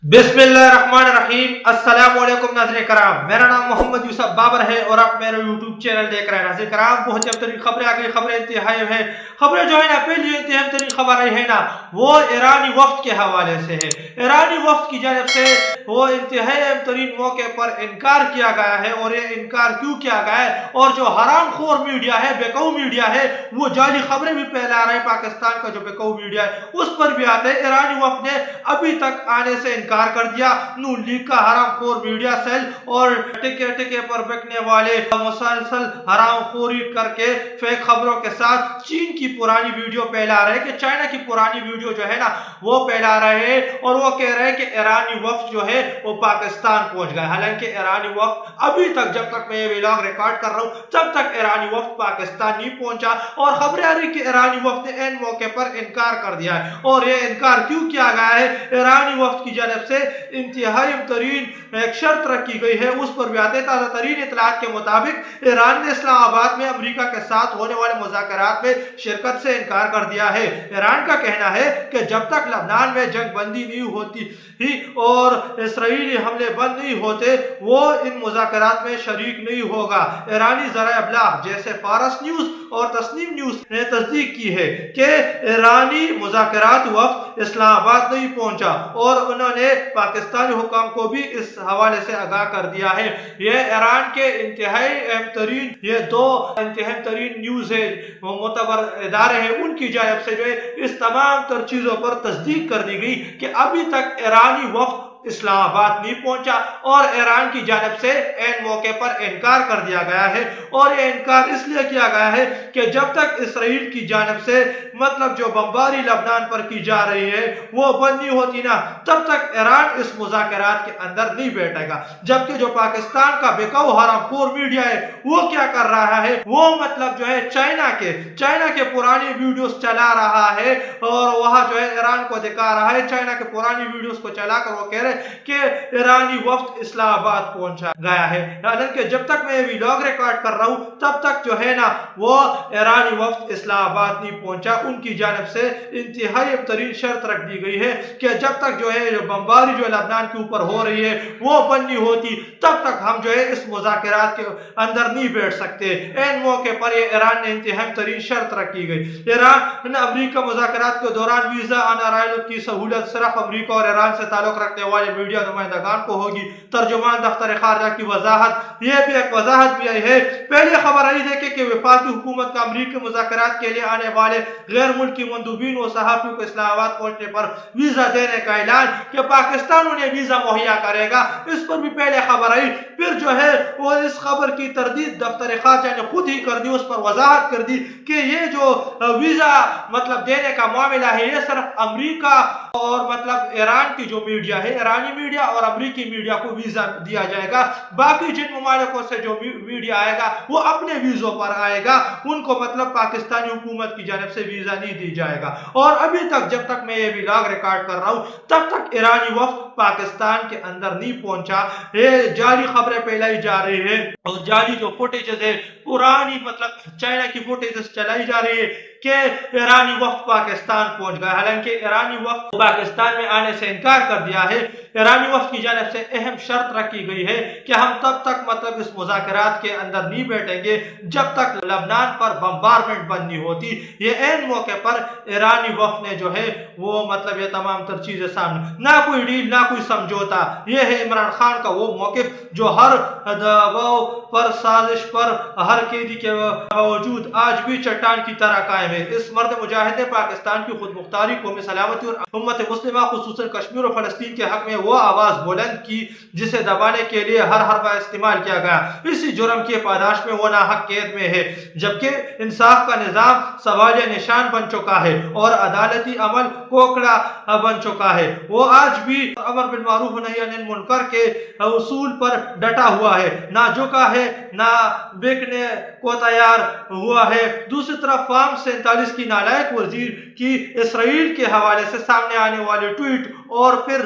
बिस्मिल्लाहिर्रहमानिर्रहीम। अस्सलाम वालेकुम नाज़रीन कराम, मेरा नाम मोहम्मद यूसुफ बाबर है और आप मेरा यूट्यूब चैनल देख रहे हैं। नाज़रीन कराम, बहुत अहम तरीन खबरें आ गई। खबरें इंतहाई है। खबरें जो है ना, पहली जो अहम तरीन खबर आई है ना, वो ईरानी वफ्द के हवाले से है। ईरानी वफ्द की जानब से वो इंतहाई अहम तरीन मौके पर इनकार किया गया है। और ये इनकार क्यों किया गया है, और जो हराम खोर मीडिया है, बेकऊ मीडिया है, वो जाली खबरें भी फैला रहे हैं। पाकिस्तान का जो बेकऊ मीडिया है उस पर भी आते हैं। ईरानी वफ्द ने अभी तक आने से इनकार कर दिया। नून लीग का हराम खोर मीडिया सेल और टिके टिके पर बिकने वाले मुसलसल हराम खोरी करके फेक खबरों के साथ चीन की पुरानी वीडियो फैला रहे हैं, कि चाइना की पुरानी वीडियो जो है ना वो फैला रहे हैं। और वो कह रहे हैं कि ईरानी वफ्द जो है वो पाकिस्तान पहुंच गए। हालांकि ईरानी वफ्द अभी तक, जब तक मैं ये व्लॉग रिकॉर्ड कर रहा हूं, तब तक ईरानी वफ्द पाकिस्तान नहीं पहुंचा। और खबरें आ रही कि ईरानी वफ्द ने एन मौके पर इनकार कर दिया है। और ये इनकार क्यों किया गया है, ईरानी वफ्द की जानब से इंतहाई तरीन एक शर्त रखी गई है, उस पर भी आते। ताज़ा तरीन इतलात के मुताबिक ईरान ने इस्लामाबाद में अमरीका के साथ होने वाले मुज़ाकरात में शिरकत से इनकार कर दिया है। ईरान का कहना है कि जब तक लबनान में जंग बंदी नहीं होती ही और इसराइली हमले बंद नहीं होते, वो इन मुज़ाकरात में शरीक नहीं होगा। ईरानी ज़राए अबलाग जैसे फारस न्यूज़ और तस्नीम न्यूज़ ने तस्दीक की है कि ईरानी मुज़ाकरात वफ्द इस्लामाबाद नहीं पहुंचा, और उन्होंने पाकिस्तानी हुकाम को भी इस हवाले से आगाह कर दिया है। ये ईरान के इंतहाई अहम तरीन, ये दो इंतहाई तरीन न्यूज़ है, मोतबर इदारे हैं, उनकी जानब से जो है इस तमाम तर चीज़ों पर तस्दीक कर दी गई कि अभी तक ईरानी वफ्द इस्लामाबाद नहीं पहुंचा, और ईरान की जानब से एन मौके पर इनकार कर दिया गया है। और ये इनकार इसलिए किया गया है कि जब तक इसराइल की जानब से मतलब जो बमबारी लबनान पर की जा रही है वो बंद नहीं होती ना, तब तक ईरान इस मुज़ाकरात के अंदर नहीं बैठेगा। जबकि जो पाकिस्तान का बेकाऊ हरामखोर मीडिया है वो क्या कर रहा है, वो मतलब जो है चाइना के पुरानी वीडियोस चला रहा है, और वहां जो है ईरान को दिखा रहा है। चाइना के पुरानी वीडियोस को चलाकर वो कह रहे कि ईरानी वफ्द इस्लामाबाद पहुंचा गया है। हालांकि जब तक मैं व्लॉग रिकॉर्ड कर रहा हूं, तब तक जो है ना वो ईरानी वफ्द इस्लामाबाद नहीं पहुंचा। उनकी जानब से इंतहाई तरीन शर्त रख दी गई है कि जब तक जो है बमबारी जो लबनान के ऊपर हो रही है वो बंद नहीं होती, तब तक हम जो है इस मुज़ाकरात के अंदर नहीं बैठ सकते। एन मौके पर ये ईरान ने इंतहाई तरीन शर्त रखी गई। ईरान अमरीका मुज़ाकरात के दौरान वीजा ऑन अराइवल की सहूलत सिर्फ अमरीका और ईरान से ताल्लुक रखने वाले मीडिया नुमाइंदगान को होगी। तर्जुमान दफ्तर खारजा की वजाहत, यह भी एक वजाहत भी आई है। पहले खबर आई थी कि वफाकी हुकूमत का अमरीकी मुज़ाकरात के लिए आने वाले गैर मुल्की मंदूबीन और सहाफ़ियों को इस्लामाबाद पहुंचने पर वीजा देने का ऐलान, कि पाकिस्तान उन्हें वीजा मुहैया करेगा, इस पर भी पहले खबर आई। फिर जो है वो इस खबर की तरदीद दफ्तर खारजा ने खुद ही कर दी, उस पर वजाहत कर दी कि ये जो वीजा मतलब देने का मामला है ये सिर्फ अमरीका और मतलब ईरान की जो मीडिया है, ईरानी मीडिया और अमरीकी मीडिया को वीजा दिया जाएगा। बाकी जिन ममालिकों से जो मीडिया आएगा वो अपने वीजों पर आएगा, उनको मतलब पाकिस्तानी हुकूमत की जानब से वीजा नहीं दी जाएगा। और अभी तक, जब तक मैं ये व्लॉग रिकॉर्ड कर रहा हूं, तब तक ईरानी वफ्द पाकिस्तान के अंदर नहीं पहुंचा। ये जाली खबरें फैलाई जा रही है, और जाली जो फुटेजेस है, पुरानी मतलब चाइना की फुटेजेस चलाई जा रही है कि ईरानी वफ्द पाकिस्तान पहुंच गया। हालांकि ईरानी वफ्द पाकिस्तान में आने से इनकार कर दिया है। ईरानी वफ्द की जानब से अहम शर्त रखी गई है कि हम तब तक मतलब इस मुज़ाकरात के अंदर नहीं बैठेंगे जब तक लबनान पर बम्बारमेंट बंद नहीं होती। ये एन मौके पर ईरानी वफ्द ने जो है वो मतलब ये तमाम तर चीजें सामने, ना कोई डील ना कोई समझौता। ये है इमरान खान का वो मौक़िफ़ जो हर दबाव पर, साजिश पर, हर कैदी के बावजूद आज भी चट्टान की तरह कायम है। इस मर्द मुजाहिद ने पाकिस्तान की खुद मुख्तारी, कौमी सलामती और उम्मत मुस्लिमा खुसूसन कश्मीर और फलस्तीन के हक में वो आवाज बुलंद की जिसे दबाने के लिए हर हरबा इस्तेमाल किया गया। इसी जुर्म की पादाश में वो नाहक कैद में है, जबकि इंसाफ का निजाम सवाल निशान बन चुका है और अदालती अमल कोकड़ा बन चुका है। वो आज भी अमर बिल मारूफ नही अनिल मुनकर के उसूल पर डटा हुआ है, ना झुका है, ना बिकने को तैयार हुआ है। दूसरी तरफ फार्म 47 की नालायक वजीर की इसराइल के हवाले से सामने आने वाले ट्वीट और फिर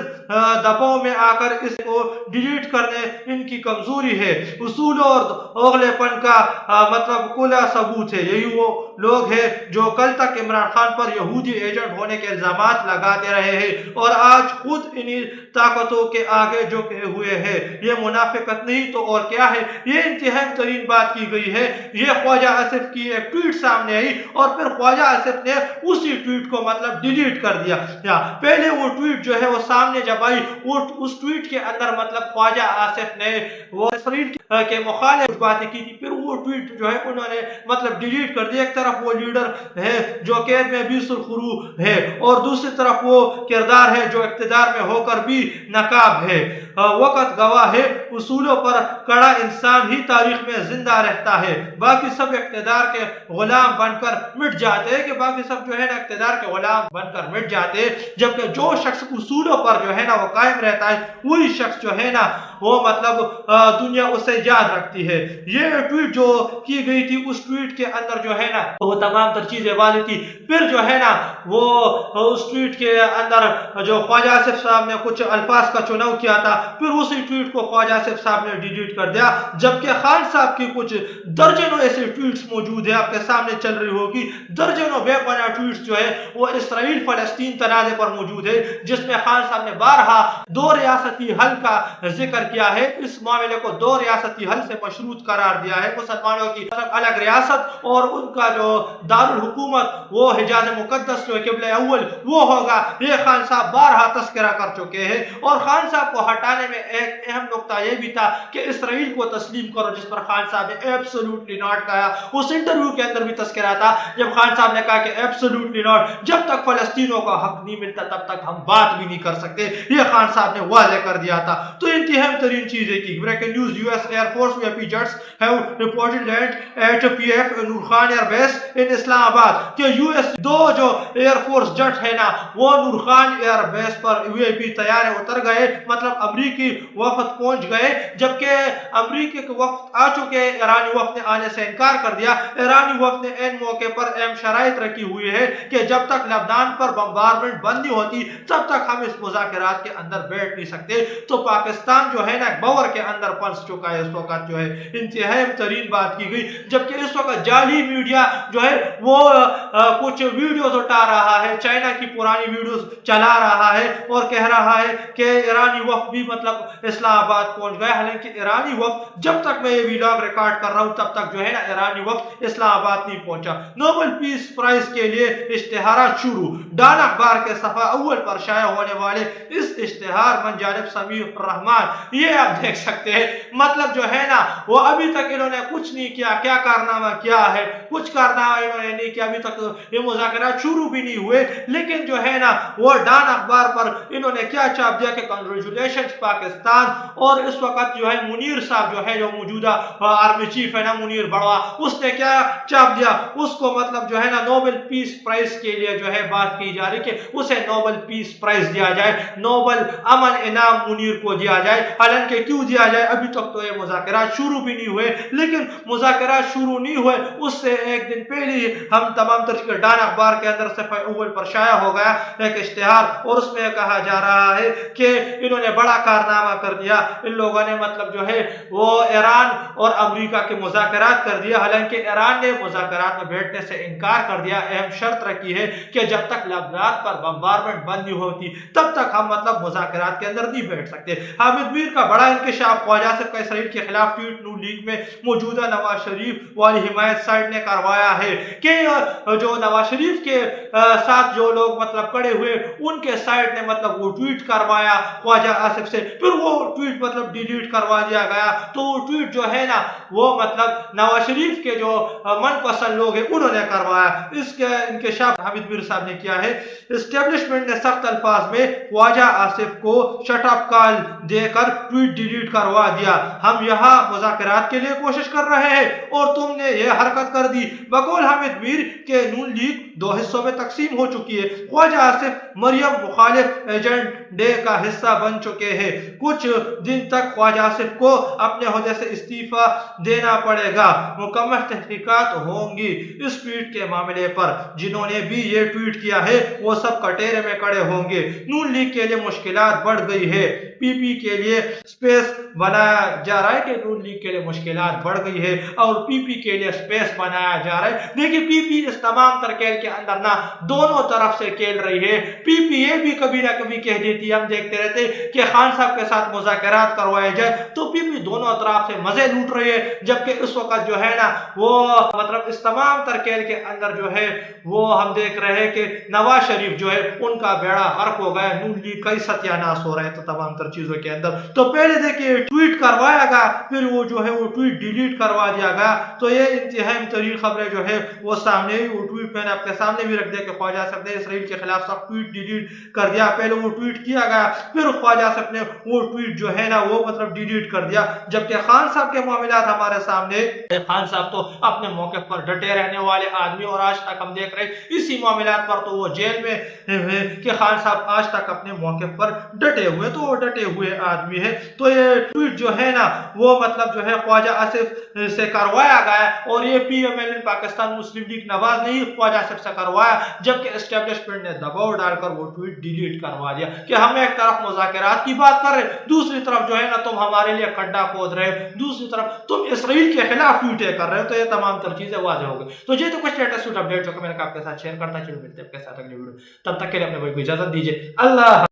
दबाव में आकर इसको डिलीट करने इनकी कमजोरी है। उसूल और दोगलेपन का मतलब खुला सबूत है। यही वो लोग हैं जो कल तक इमरान खान पर यहूदी एजेंट होने के इल्जामात लगाते रहे हैं और आज खुद इन्हीं ताकतों के आगे झुके हुए हैं। ये मुनाफिकत नहीं तो और क्या है। ये इंतहाई तरीन बात की गई है। ये ख्वाजा आसिफ की एक ट्वीट सामने आई और फिर ख्वाजा आसिफ ने उसी ट्वीट को मतलब डिलीट कर दिया। पहले वो ट्वीट जो है वो सामने जब आई, वो उस ट्वीट के अंदर मतलब ख्वाजा आसिफ ने वो इसराइल के मुखालिफ बातें की थी, फिर वो ट्वीट जो है उन्होंने मतलब डिलीट कर दिया। एक तरफ वो लीडर है जो कैद में भी सुरखरू है और दूसरी तरफ वो किरदार है जो इख्तिदार में होकर भी नाकाब है। वक्त गवाह है, उसूलों पर कड़ा इंसान ही तारीख में जिंदा रहता है। बाकी सब इख्तिदार के गुलाम बनकर मिट जाते हैं कि बाकी सब जो है ना इख्तिदार के गुलाम बनकर मिट जाते हैं, जबकि जो शख्स उसूलों पर जो है ना वो कायम रहता है वही शख्स जो है ना वो मतलब दुनिया उसे याद रखती है। ये ट्वीट जो की गई थी उस ट्वीट के अंदर जो है ना वो तमाम तर चीजें वाली थी। फिर जो है ना वो उस ट्वीट के अंदर जो ख्वाजा आसिफ साहब ने कुछ अल्फाज का चुनाव किया था, फिर उसी ट्वीट को ख्वाजा आसिफ साहब ने डिलीट कर दिया, जबकि खान साहब की कुछ दर्जनों ऐसे ट्वीट्स मौजूद है आपके सामने चल रही होगी। दर्जनों बेपनाह ट्वीट्स जो है वो इसराइल फलस्तीन तनाज़े पर मौजूद है, जिसमें खान साहब ने बारहा दो रियासती हल का जिक्र किया है। इस मामले को दो रियासती हल से मशरूत करार दिया है। मुसलमानों की अलग रियासत और उनका जो दारुल हुकूमत वो हिजाज मुकद्दस जो किबले अव्वल वो होगा। ये खान साहब बारहा तस्करा कर चुके हैं और खान साहब को हटाने में एक अहम नुकता ये भी था कि इसराइल को तस्लीम करो, जिस पर खान साहब ने एब्सोल्युटली नॉट कहा। उस इंटरव्यू के अंदर भी तस्करा था जब खान साहब ने कहा कि एब्सोल्युटली नॉट, जब तक फलस्तीनों का हक नहीं मिलता तब तक हम बात भी नहीं कर सकते। ये खान साहब ने वाज़ेह कर दिया था। तो इंतहाई तरीन चीजें की। Breaking news, US air force VIP jets have reported land at PF Noor Khan air base in Islamabad. कि यूएस दो जो एयरफोर्स जेट है ना वो नूर खान एयर बेस पर वीआईपी तैयार उतर गए, मतलब अमरीकी वफद पहुंच गए, जबकि अमरीकी के वफद आ चुके, ईरानी वफद ने आने से इनकार कर दिया। ईरानी वफद ने इन मौके पर अहम शराइत रखी हुई है कि जब तक लबनान पर बम्बारमेंट बंद नहीं होती तब तक हम इस मुज़ाकरात के अंदर बैठ नहीं सकते। तो पाकिस्तान जो है ना बवर के अंदर फंस चुका है इस वक्त जो है। इंतहाई तरीन बात की गई, जबकि इस वक्त जाली मीडिया जो है वो कुछ वीडियोस उठा रहा है, चाइना की पुरानी वीडियोस चला रहा है और कह रहा है कि ईरानी वफ्द भी मतलब इस्लामाबाद पहुंच गया। हालांकि ईरानी वफ्द, जब तक मैं ये वीलॉग रिकॉर्ड कर रहा हूं तब तक जो है ना ईरानी वफ्द इस्लामाबाद नहीं पहुंचा। नोबेल पीस प्राइज के लिए इश्तिहारात शुरू। डान अखबार के सफा अव्वल पर शाया होने वाले इस इश्तिहार मंजानिब समीर रहमान, ये आप देख सकते हैं, मतलब जो है ना वो अभी तक इन्होंने कुछ नहीं किया। क्या कारनामा किया है? कुछ कारनामा इन्होंने नहीं किया। अभी तक ये मुज़ाकरात शुरू भी नहीं हुए, लेकिन जो है ना वो डान अखबार पर इन्होंने क्या छाप दिया कि कांग्रेचुलेशंस पाकिस्तान। और इस वक्त जो है मुनीर साहब जो है, जो मौजूदा आर्मी चीफ है ना मुनीर बड़वा, उसने क्या छाप दिया, उसको मतलब जो है ना नोबेल पीस प्राइज के लिए जो है बात की जा रही कि उसे नोबेल पीस प्राइज दिया जाए, नोबेल अमन इनाम मुनीर को दिया जाए। हालांकि क्यों दिया जाए, अभी तक तो ये मुज़ाकरात शुरू भी नहीं हुए, लेकिन मुज़ाकरात शुरू नहीं हुए उससे एक दिन पहले ही हम तमाम तरह डान अखबार के अंदर से अव्वल पर शाया हो गया एक इश्तिहार, और उसमें कहा जा रहा है कि इन्होंने बड़ा कारनामा कर दिया। इन लोगों ने मतलब जो है वो ईरान और अमेरिका के मुज़ाकरात कर दिया। हालांकि ईरान ने मुज़ाकरात में बैठने से इनकार कर दिया। अहम शर्त रखी है कि जब तक लबनान पर बम्बारमेंट बंद नहीं होती तब तक हम मतलब मुज़ाकरात के अंदर नहीं बैठ सकते। हामिद मीर का बड़ा इंकशाफ, ख्वाजा आसिफ का इसराइल के खिलाफ ट्वीट नून लीग में मौजूदा नवाज शरीफ वाली हिमायत साइड ने करवाया है कि जो नवाज शरीफ के साथ जो लोग मतलब खड़े हुए उनके साइड ने मतलब वो ट्वीट करवाया ख्वाजा आसिफ से, फिर वो ट्वीट मतलब डिलीट करवा दिया गया। तो वो ट्वीट जो है ना वो मतलब नवाज शरीफ के जो मनपसंद लोग हैं उन्होंने करवाया। इसके इंकशाफ हामिद मीर साहब ने किया है। एस्टेब्लिशमेंट ने सख्त अल्फाज में ख्वाजा आसिफ को शट अप कॉल देकर ट्वीट डिलीट करवा दिया। हम ہم یہاں مذاکرات کے لیے کوشش کر رہے ہیں اور تم نے یہ حرکت کر دی۔ بقول حامد میر کے نون لیگ دو حصوں میں تقسیم ہو چکی ہے۔ خواجہ آصف مریم مخالف ایجنڈے کا حصہ بن چکے ہیں۔ کچھ دن تک خواجہ آصف کو اپنے عہدے سے استعفیٰ دینا پڑے گا۔ مکمل تحقیقات ہوں گی اس ٹویٹ کے معاملے پر۔ جنہوں نے بھی یہ ٹویٹ کیا ہے وہ سب کٹہرے میں کھڑے ہوں گے۔ نون لیگ کے لیے مشکلات بڑھ گئی ہے۔ پی پی کے لیے سپیس بنایا جا رہا ہے کہ نون لیگ کے لیے مشکلات بڑھ گئی ہے اور پی پی کے لیے سپیس بنایا جا رہا ہے۔ لیکن پی پی اس تمام تر کھیل کے اندر نہ دونوں طرف سے کھیل رہی ہے۔ پی پی یہ بھی کبھی نہ کبھی کہہ دیتی ہے، ہم دیکھتے رہتے کہ خان صاحب کے ساتھ مذاکرات کروائے جائے تو پی پی دونوں طرف سے مزے لوٹ رہی ہے، جبکہ اس وقت جو ہے نا وہ مطلب اس تمام تر کھیل کے اندر جو ہے وہ ہم دیکھ رہے ہیں کہ نواز شریف جو ہے ان کا بیڑا غرق ہو گیا، نون لیگ کا ستیہ ناش ہو رہا ہے تو تمام تر چیزوں کے اندر۔ تو پہلے دیکھیے ٹویٹ کروایا گیا، پھر وہ جو ہے وہ ٹویٹ ڈیلیٹ کروا دیا گیا۔ تو یہ انتہائی ترین خبریں جو ہے وہ سامنے ہی، وہ ٹویٹ میں نے آپ کے سامنے بھی رکھ دیا کہ خواجہ آصف نے اسرائیل کے خلاف سب ٹویٹ ڈیلیٹ کر دیا۔ پہلے وہ ٹویٹ کیا گیا، پھر خواجہ آصف نے وہ ٹویٹ جو ہے نا وہ مطلب ڈیلیٹ کر دیا۔ جبکہ خان صاحب کے معاملات ہمارے سامنے، خان صاحب تو اپنے موقع پر ڈٹے رہنے والے آدمی اور آج تک ہم دیکھ رہے ہیں اسی معاملات پر تو وہ جیل میں ہے کہ خان صاحب آج تک اپنے موقع پر ڈٹے ہوئے، تو وہ ڈٹے ہوئے آدمی ہے۔ تو یہ ٹویٹ جو ہے نا وہ مطلب جو ہے خواجہ آصف سے کروایا گیا اور یہ P M L N Pakistan Muslim League Nawaz نے ہی خواجہ آصف سے کروایا، جبکہ اسٹیبلشمنٹ نے دباؤ ڈال کر وہ ٹویٹ ڈیلیٹ کروا دیا کہ ہم ایک طرف مذاکرات کی بات کر رہے، دوسری طرف جو ہے نا تم ہمارے لیے کھڈا کھود رہے، دوسری طرف تم اسرائیل کے خلاف ٹویٹیں کر رہے ہو۔ تو یہ تمام تر چیزیں واضح ہو گئی۔ تو یہ تو کچھ لیٹسٹ اپڈیٹ جو کہ میں نے آپ کے ساتھ شیئر کرتا چلوں، ملتے ہیں آپ کے ساتھ اگلی ویڈیو، تب تک کے لیے اپنے بھائی کو اجازت دیجیے۔ اللہ